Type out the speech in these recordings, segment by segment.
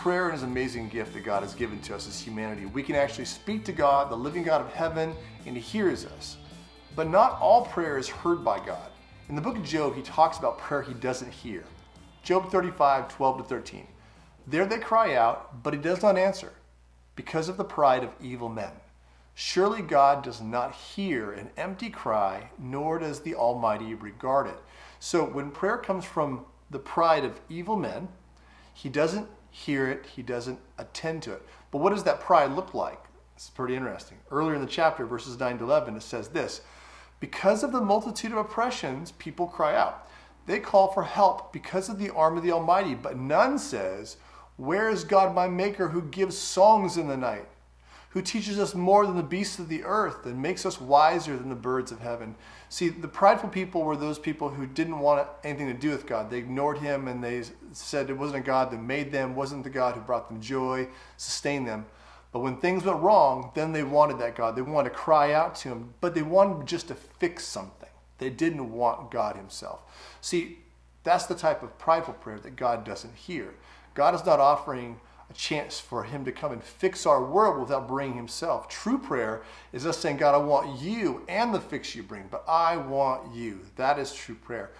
prayer is an amazing gift that God has given to us as humanity. We can actually speak to God, the living God of heaven, and He hears us. But not all prayer is heard by God. In the book of Job, He talks about prayer He doesn't hear. Job 35:12-13. There they cry out, but He does not answer, because of the pride of evil men. Surely God does not hear an empty cry, nor does the Almighty regard it. So when prayer comes from the pride of evil men, He doesn't hear it, He doesn't attend to it. But what does that pride look like? It's pretty interesting. Earlier in the chapter, verses 9-11, it says this: because of the multitude of oppressions, people cry out. They call for help because of the arm of the Almighty, but none says, where is God my Maker, who gives songs in the night, who teaches us more than the beasts of the earth and makes us wiser than the birds of heaven? See, the prideful people were those people who didn't want anything to do with God. They ignored Him and they said it wasn't a God that made them, wasn't the God who brought them joy, sustained them. But when things went wrong, then they wanted that God. They wanted to cry out to Him, but they wanted just to fix something. They didn't want God Himself. See, that's the type of prideful prayer that God doesn't hear. God is not offering a chance for Him to come and fix our world without bringing Himself. True prayer is us saying, God, I want You and the fix You bring, but I want You. That is true prayer.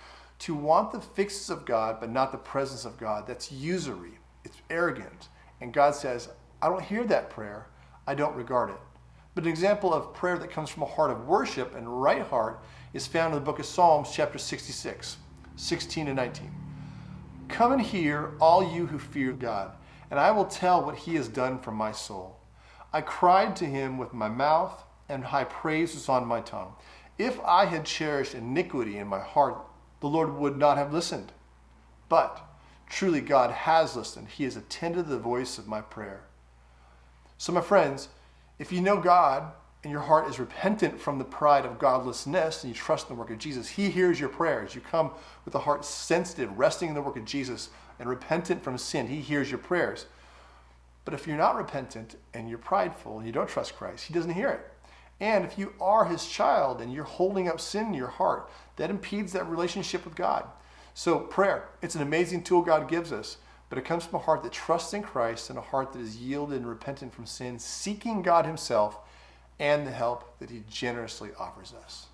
To want the fixes of God, but not the presence of God, that's usury. It's arrogant. And God says, I don't hear that prayer. I don't regard it. But an example of prayer that comes from a heart of worship and right heart is found in the book of Psalms, chapter 66, 16-19. Come and hear, all you who fear God, and I will tell what He has done for my soul. I cried to Him with my mouth, and high praise was on my tongue. If I had cherished iniquity in my heart, the Lord would not have listened. But truly God has listened. He has attended to the voice of my prayer. So my friends, if you know God and your heart is repentant from the pride of godlessness and you trust in the work of Jesus, He hears your prayers. You come with a heart sensitive, resting in the work of Jesus and repentant from sin. He hears your prayers. But if you're not repentant and you're prideful and you don't trust Christ, He doesn't hear it. And if you are His child and you're holding up sin in your heart, that impedes that relationship with God. So prayer, it's an amazing tool God gives us. But it comes from a heart that trusts in Christ and a heart that is yielded and repentant from sin, seeking God Himself and the help that He generously offers us.